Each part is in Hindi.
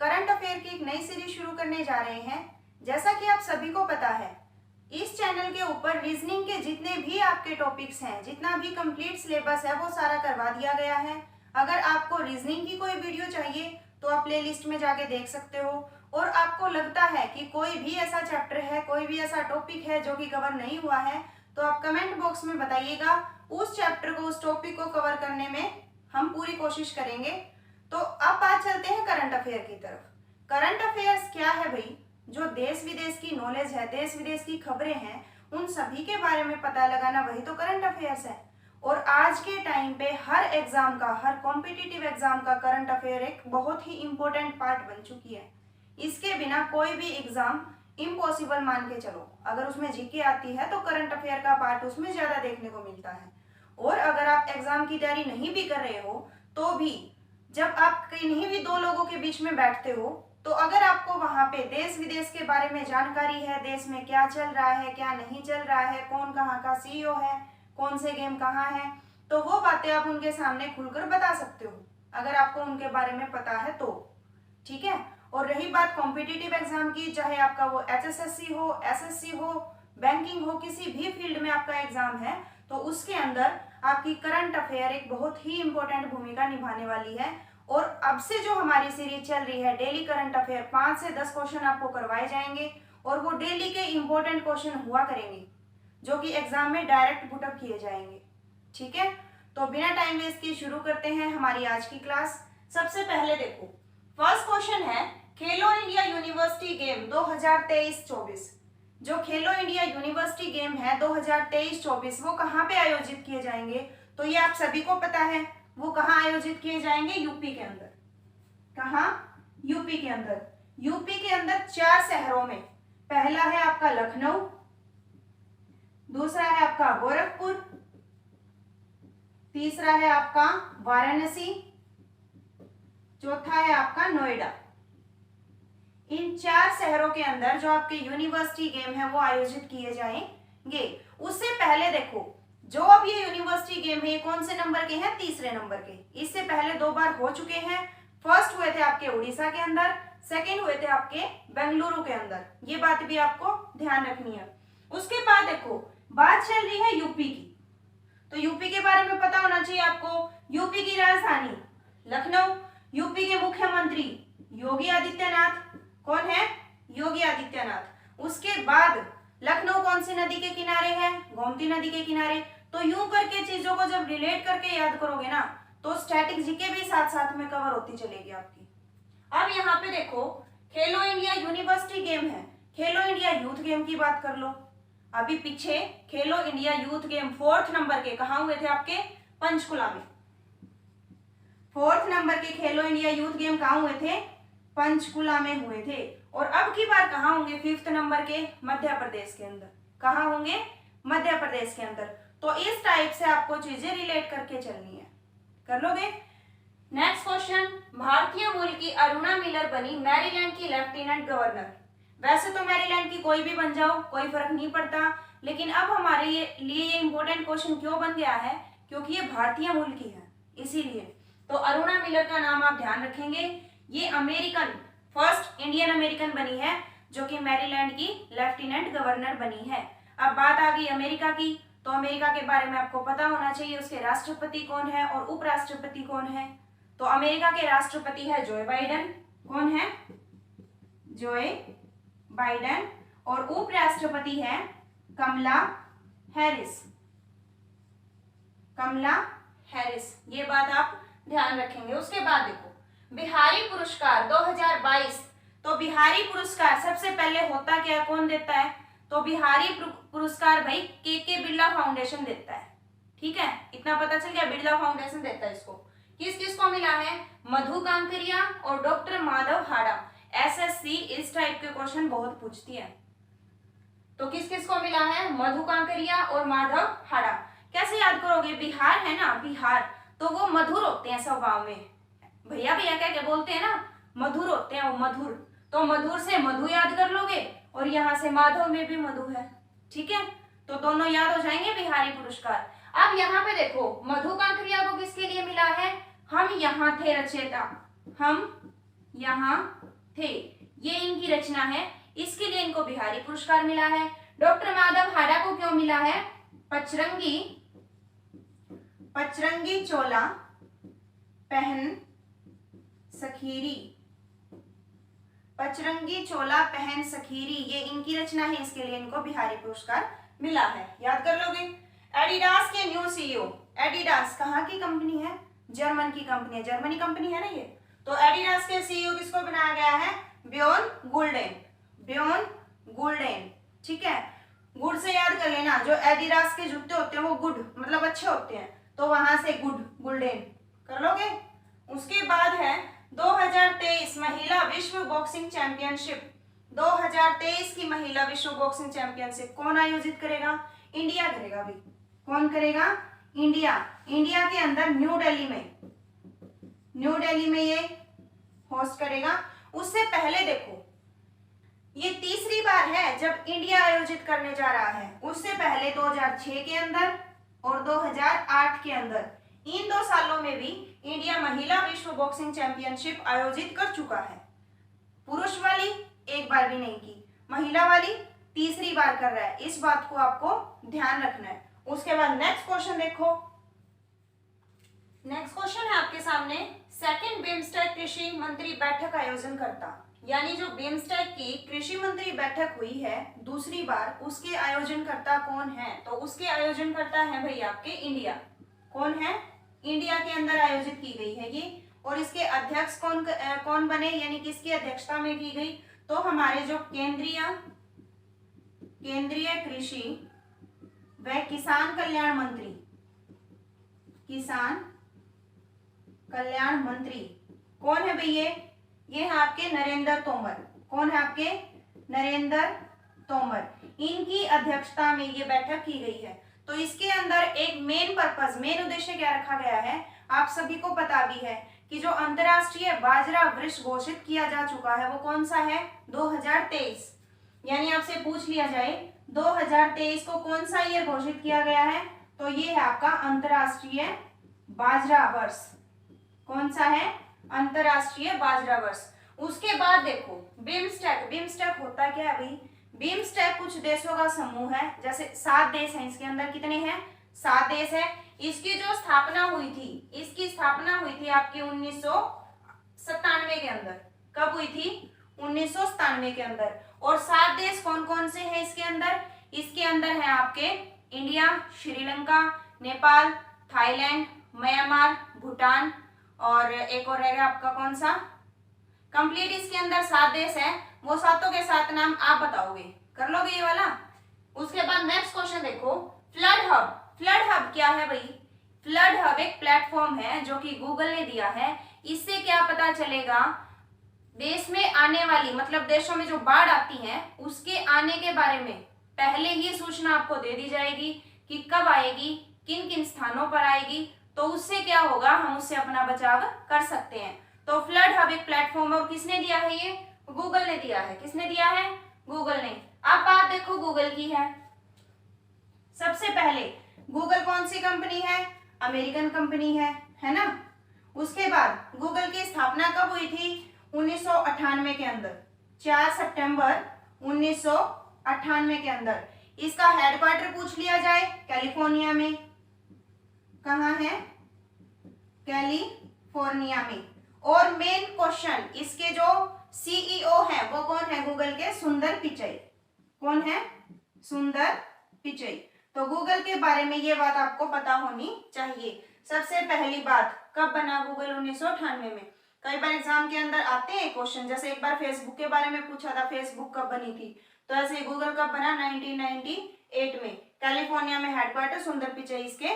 करंट अफेयर की एक नई सीरीज शुरू करने जा रहे हैं। जैसा कि आप सभी को पता है, इस चैनल के ऊपर रीजनिंग के जितने भी आपके टॉपिक्स हैं, जितना भी कंप्लीट सिलेबस है, वो सारा करवा दिया गया है। अगर आपको रीजनिंग की कोई वीडियो चाहिए तो आप प्ले लिस्ट में जाके देख सकते हो। और आपको लगता है कि कोई भी ऐसा चैप्टर है, कोई भी ऐसा टॉपिक है जो कि कवर नहीं हुआ है, तो आप कमेंट बॉक्स में बताइएगा। उस चैप्टर को, उस टॉपिक को कवर करने में हम पूरी कोशिश करेंगे। तो अब बात चलते हैं करंट अफेयर की तरफ। करंट अफेयर्स क्या है भाई? जो देश विदेश की नॉलेज है, देश विदेश की खबरें हैं, उन सभी के बारे में पता लगाना, वही तो करंट अफेयर्स है। और आज के टाइम पे हर एग्जाम का, हर कॉम्पिटिटिव एग्जाम का करंट अफेयर एक बहुत ही इंपॉर्टेंट पार्ट बन चुकी है। इसके बिना कोई भी एग्जाम इम्पॉसिबल मान के चलो। अगर उसमें जीके आती है तो करंट अफेयर का पार्ट उसमें ज्यादा देखने को मिलता है। और अगर आप एग्जाम की तैयारी नहीं भी कर रहे हो तो भी जब आप कहीं भी दो लोगों के बीच में बैठते हो, तो अगर आपको वहां पे देश विदेश के बारे में जानकारी है, देश में क्या चल रहा है, क्या नहीं चल रहा है, कौन कहाँ का सीईओ है, कौन से गेम कहाँ है, तो वो बातें आप उनके सामने खुलकर बता सकते हो, अगर आपको उनके बारे में पता है तो। ठीक है। और रही बात कॉम्पिटिटिव एग्जाम की, चाहे आपका वो HSSC हो, SSC हो, बैंकिंग हो, किसी भी फील्ड में आपका एग्जाम है, तो उसके अंदर आपकी करंट अफेयर एक बहुत ही इंपॉर्टेंट भूमिका निभाने वाली है। और अब से जो हमारी सीरीज चल रही है डेली करंट अफेयर, 5 से 10 क्वेश्चन आपको करवाए जाएंगे और वो डेली के इंपॉर्टेंट क्वेश्चन हुआ करेंगे जो कि एग्जाम में डायरेक्ट पुटअप किए जाएंगे। ठीक है। तो बिना टाइम वेस्ट किए शुरू करते हैं हमारी आज की क्लास। सबसे पहले देखो, फर्स्ट क्वेश्चन है खेलो इंडिया यूनिवर्सिटी गेम 2023-24। जो खेलो इंडिया यूनिवर्सिटी गेम है 2023-24 वो कहाँ पे आयोजित किए जाएंगे? तो ये आप सभी को पता है, वो कहाँ आयोजित किए जाएंगे? यूपी के अंदर। कहाँ? यूपी के अंदर। यूपी के अंदर 4 शहरों में। पहला है आपका लखनऊ, दूसरा है आपका गोरखपुर, तीसरा है आपका वाराणसी, चौथा है आपका नोएडा। इन 4 शहरों के अंदर जो आपके यूनिवर्सिटी गेम है वो आयोजित किए जाएंगे। उससे पहले देखो, जो अब ये यूनिवर्सिटी गेम है, ये कौन से नंबर के हैं? तीसरे नंबर के। इससे पहले 2 बार हो चुके हैं। फर्स्ट हुए थे आपके उड़ीसा के अंदर, सेकेंड हुए थे आपके बेंगलुरु के अंदर। ये बात भी आपको ध्यान रखनी है। उसके बाद देखो, बात चल रही है यूपी की, तो यूपी के बारे में पता होना चाहिए आपको। यूपी की राजधानी लखनऊ, यूपी के मुख्यमंत्री योगी आदित्यनाथ। कौन है? योगी आदित्यनाथ। उसके बाद लखनऊ कौन सी नदी के किनारे है? गोमती नदी के किनारे। तो यूं करके चीजों को जब रिलेट करके याद करोगे ना, तो स्टैटिक जीके भी साथ साथ में कवर होती चलेगी आपकी। अब यहाँ पे देखो, खेलो इंडिया यूनिवर्सिटी गेम है, खेलो इंडिया यूथ गेम की बात कर लो। अभी पीछे खेलो India youth game 4th number के कहाँ हुए थे? आपके पंचकुला में। 4th नंबर के खेलो इंडिया यूथ गेम कहाँ हुए थे? पंचकुला में हुए थे। और अब की बार कहाँ होंगे? 5th नंबर के मध्य प्रदेश के अंदर। कहाँ होंगे? मध्य प्रदेश के अंदर। तो इस टाइप से आपको चीजें रिलेट करके चलनी है। कर लोगे? नेक्स्ट क्वेश्चन, भारतीय मूल की अरुणा मिलर बनी मैरीलैंड की लेफ्टिनेंट गवर्नर। वैसे तो मैरीलैंड की कोई भी बन जाओ, कोई फर्क नहीं पड़ता, लेकिन अब हमारे लिए ये इंपॉर्टेंट क्वेश्चन क्यों बन गया है? क्योंकि ये भारतीय मूल की है, इसीलिए। तो अरुणा मिलर का नाम आप ध्यान रखेंगे। ये अमेरिकन, फर्स्ट इंडियन अमेरिकन बनी है जो कि मैरीलैंड की लेफ्टिनेंट गवर्नर बनी है। अब बात आ गई अमेरिका की, तो अमेरिका के बारे में आपको पता होना चाहिए, उसके राष्ट्रपति कौन है और उपराष्ट्रपति कौन है। तो अमेरिका के राष्ट्रपति है जो बाइडेन। कौन है? Joe Biden. और उपराष्ट्रपति है कमला हैरिस। कमला हैरिस, ये बात आप ध्यान रखेंगे। उसके बाद देखो, बिहारी पुरस्कार 2022। तो बिहारी पुरस्कार सबसे पहले होता क्या, कौन देता है? तो बिहारी पुरस्कार भाई के बिरला फाउंडेशन देता है। ठीक है, इतना पता चल गया, बिरला फाउंडेशन देता है इसको। किस किस को मिला है? मधु कांकरिया और डॉक्टर माधव हाड़ा। SSC इस टाइप के क्वेश्चन बहुत पूछती है। तो किस किस को मिला है? मधु कांकरिया और माधव हाड़ा। कैसे याद करोगे? बिहार है ना, बिहार, तो वो मधुर होते हैं स्वभाव में। भैया भैया क्या क्या बोलते हैं ना, मधुर होते हैं वो, मधुर। तो मधुर से मधु याद कर लोगे और यहाँ से माधव में भी मधु है। ठीक है, तो दोनों याद हो जाएंगे बिहारी पुरस्कार। अब यहाँ पे देखो, मधु कांकरिया को किसके लिए मिला है? हम यहाँ थे रचेता। हम यहाँ थे, ये इनकी रचना है, इसके लिए इनको बिहारी पुरस्कार मिला है। डॉक्टर माधव हाड़ा को क्यों मिला है? पचरंगी चोला पहन सखीरी, पचरंगी चोला पहन सखीरी, ये इनकी रचना है, इसके लिए इनको बिहारी पुरस्कार मिला है। याद कर लोगे। एडिडास के न्यू सीईओ, एडिडास कहाँ की कंपनी है? जर्मन की कंपनी है, जर्मनी कंपनी है ना ये। तो एडिडास के सीईओ किसको बनाया गया है? बियोन गुल्डेन, बियोन गुल्डेन। ठीक है, गुड से याद कर लेना, जो एडिडास के जूते होते हैं वो गुड मतलब अच्छे होते हैं, तो वहां से गुड गुल्डेन कर लोगे। उसके बाद है 2023 महिला विश्व बॉक्सिंग चैंपियनशिप। 2023 की महिला विश्व बॉक्सिंग चैंपियनशिप कौन आयोजित करेगा? इंडिया करेगा भाई। कौन करेगा? इंडिया। इंडिया के अंदर न्यू दिल्ली में ये होस्ट करेगा। उससे पहले देखो, ये तीसरी बार है जब इंडिया आयोजित करने जा रहा है। उससे पहले 2006 के अंदर और 2008 के अंदर, इन 2 सालों में भी इंडिया महिला विश्व बॉक्सिंग चैंपियनशिप आयोजित कर चुका है। पुरुष वाली एक बार भी नहीं की, महिला वाली तीसरी बार कर रहा है, इस बात को आपको ध्यान रखना है। उसके बाद नेक्स्ट क्वेश्चन देखो। नेक्स्ट क्वेश्चन है आपके सामने, सेकंड बिम्स्टेक कृषि मंत्री बैठक आयोजन करता, यानी जो बिम्स्टेक की कृषि मंत्री बैठक हुई है दूसरी बार, उसके आयोजनकर्ता कौन है? तो उसके आयोजनकर्ता है भाई आपके इंडिया। कौन है? इंडिया के अंदर आयोजित की गई है ये। और इसके अध्यक्ष कौन बने, यानी किसकी अध्यक्षता में की गई? तो हमारे जो केंद्रीय कृषि व किसान कल्याण मंत्री, किसान कल्याण मंत्री कौन है भाई? ये है आपके नरेंद्र तोमर। कौन है आपके? नरेंद्र तोमर। इनकी अध्यक्षता में ये बैठक की गई है। तो इसके अंदर एक मेन उद्देश्य क्या रखा गया है? आप सभी को पता भी है कि जो अंतरराष्ट्रीय बाजरा वृक्ष घोषित किया जा चुका है वो कौन सा है? 2023। यानी आपसे पूछ लिया जाए 2023 को कौन सा ईयर घोषित किया गया है, तो ये है आपका अंतरराष्ट्रीय बाजरा वर्ष। कौन सा है? अंतरराष्ट्रीय बाजरा वर्ष। उसके बाद देखो बिम्स्टेक होता क्या है भाई? बिम्स्टेक कुछ देशों का समूह है, जैसे 7 देश हैं, इसके अंदर कितने हैं? 7 देश है। इसकी जो स्थापना हुई थी, इसकी स्थापना हुई थी आपकी 1997 के अंदर। कब हुई थी? 1997 के अंदर। और 7 देश कौन कौन से हैं इसके अंदर? इसके अंदर है आपके India, Sri Lanka, Nepal, Thailand, Myanmar, Bhutan और एक और रहेगा आपका कौन सा? कंप्लीट इसके अंदर 7 देश है, वो सातों के 7 नाम आप बताओगे। कर लोगे ये वाला? उसके बाद नेक्स्ट क्वेश्चन देखो, फ्लड हब। फ्लड हब क्या है भाई? फ्लड हब एक प्लेटफॉर्म है जो कि गूगल ने दिया है। इससे क्या पता चलेगा? देश में आने वाली मतलब देशों में जो बाढ़ आती है उसके आने के बारे में पहले ही सूचना आपको दे दी जाएगी कि कब आएगी, किन किन स्थानों पर आएगी, तो उससे क्या होगा, हम उससे अपना बचाव कर सकते हैं। तो फ्लड हब एक प्लेटफॉर्म है और किसने दिया है? ये गूगल ने दिया है। किसने दिया है? गूगल ने। अब बात देखो गूगल की है। सबसे पहले गूगल कौन सी कंपनी है? अमेरिकन कंपनी है ना। उसके बाद गूगल की स्थापना कब हुई थी? 1998 के अंदर, 4 सितंबर 1998 के अंदर। इसका हेडक्वार्टर पूछ लिया जाए कैलिफोर्निया में। कहाँ है? कैलिफोर्निया में। और मेन क्वेश्चन, इसके जो सीईओ है वो कौन है गूगल के? सुंदर पिचई। कौन है? सुंदर पिचई। तो गूगल के बारे में ये बात आपको पता होनी चाहिए। सबसे पहली बात, कब बना गूगल? 1998 में। कई बार एग्जाम के अंदर आते हैं क्वेश्चन, जैसे एक बार फेसबुक के बारे में पूछा था, फेसबुक कब बनी थी, तो ऐसे गूगल कब बना? 1998 में। कैलिफोर्निया में हेडक्वार्टर, सुंदर पिचई इसके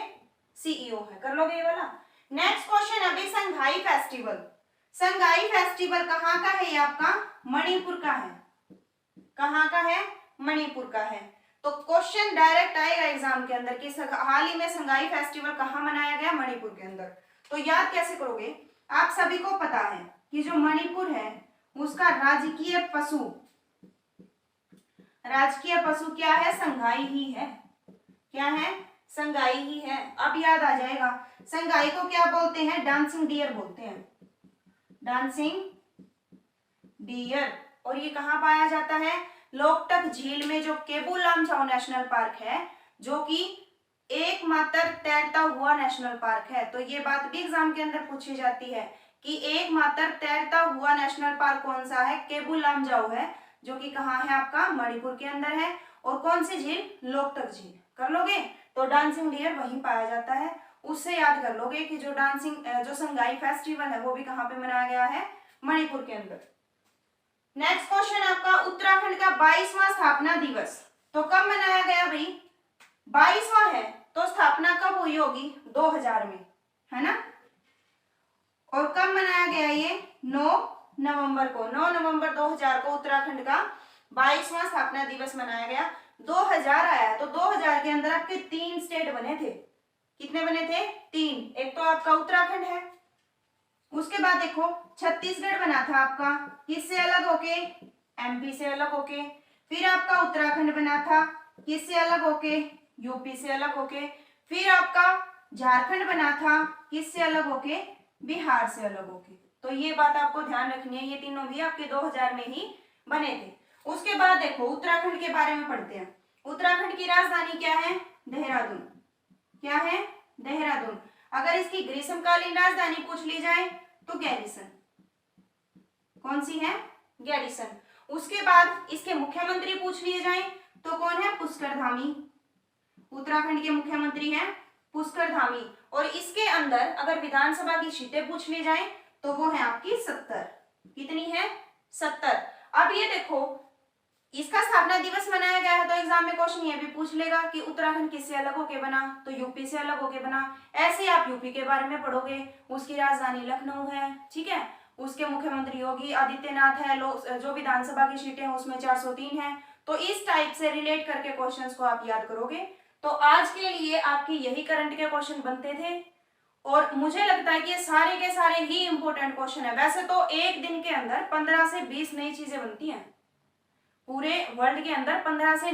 सीईओ है। कर लोगे ये वाला? नेक्स्ट क्वेश्चन अभी संघाई फेस्टिवल। संघाई फेस्टिवल कहाँ का है? ये आपका मणिपुर का है। कहाँ का है? मणिपुर का है। तो क्वेश्चन डायरेक्ट आएगा एग्जाम के अंदर कि हाल ही में संघाई फेस्टिवल कहाँ मनाया गया? मणिपुर के अंदर। तो याद कैसे करोगे? आप सभी को पता है कि जो मणिपुर है उसका राजकीय पशु क्या है? संघाई ही है। क्या है? संघाई ही है। अब याद आ जाएगा, संघाई को क्या बोलते हैं? डांसिंग डियर बोलते हैं। Dancing dear. और ये कहाँ पाया जाता है? लोकटक झील में, जो केबू लामचाओ नेशनल पार्क है, जो कि एकमात्र तैरता हुआ नेशनल पार्क है। तो ये बात भी एग्जाम के अंदर पूछी जाती है कि एकमात्र तैरता हुआ नेशनल पार्क कौन सा है? केबू लामजाओ है, जो कि कहाँ है आपका? मणिपुर के अंदर है। और कौन सी झील? लोकटक झील। कर लोगे? तो डांसिंग डियर वहीं पाया जाता है। उससे याद कर लोगे कि जो संगाई फेस्टिवल है वो भी कहाँ पे मनाया गया है? मणिपुर के अंदर। नेक्स्ट क्वेश्चन आपका, उत्तराखंड का 22वां स्थापना दिवस तो कब मनाया गया भाई? 22वां है तो स्थापना कब हुई होगी? 2000 में, है ना। और कब मनाया गया ये? 9 नवंबर को। 9 नवंबर 2000 को उत्तराखंड का 22वां स्थापना दिवस मनाया गया। 2000 आया तो 2000 के अंदर आपके 3 स्टेट बने थे। कितने बने थे? 3। एक तो आपका उत्तराखंड है, उसके बाद देखो छत्तीसगढ़ बना था आपका, किससे अलग होके? एमपी से अलग होके। फिर आपका उत्तराखंड बना था, किससे अलग होके? यूपी से अलग होके। फिर आपका झारखंड बना था, किससे अलग होके? बिहार से अलग होके। तो ये बात आपको ध्यान रखनी है, ये तीनों भी आपके 2000 में ही बने थे। उसके बाद देखो उत्तराखंड के बारे में पढ़ते हैं। उत्तराखंड की राजधानी क्या है? देहरादून। क्या है? देहरादून। अगर इसकी ग्रीष्मकालीन राजधानी पूछ ली जाए तो गैरीसन। कौन सी है? गैरीसन। उसके बाद इसके मुख्यमंत्री पूछ लिए जाए तो कौन है? पुष्कर धामी। उत्तराखंड के मुख्यमंत्री हैं पुष्कर धामी। और इसके अंदर अगर विधानसभा की सीटें पूछ ली जाए तो वो है आपकी 70। कितनी है? 70। अब ये देखो, इसका स्थापना दिवस मनाया गया है तो एग्जाम में क्वेश्चन ये भी पूछ लेगा कि उत्तराखंड किससे अलग होके बना? तो यूपी से अलग होके बना। ऐसे आप यूपी के बारे में पढ़ोगे, उसकी राजधानी लखनऊ है, ठीक है, उसके मुख्यमंत्री योगी आदित्यनाथ है, जो विधानसभा की सीटें हैं उसमें 403 है। तो इस टाइप से रिलेट करके क्वेश्चंस को आप याद करोगे। तो आज के लिए आपके यही करंट के क्वेश्चन बनते थे और मुझे लगता है कि ये सारे के सारे ही इंपॉर्टेंट क्वेश्चन है। वैसे तो एक दिन के अंदर 15 से 20 नई चीजें बनती हैं, पूरे वर्ल्ड के अंदर 15 से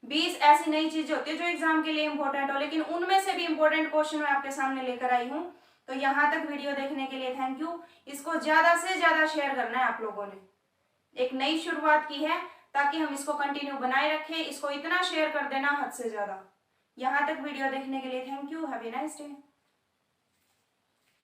20 ऐसी नई चीजें होती है जो एग्जाम के लिए इंपॉर्टेंट हो, लेकिन उनमें से भी इंपॉर्टेंट क्वेश्चन मैं आपके सामने लेकर आई हूँ। तो यहाँ तक वीडियो देखने के लिए थैंक यू। इसको ज्यादा से ज्यादा शेयर करना है आप लोगों ने। एक नई शुरुआत की है ताकि हम इसको कंटिन्यू बनाए रखें। इसको इतना शेयर कर देना हद से ज्यादा। यहाँ तक वीडियो देखने के लिए thank you. Have a nice day.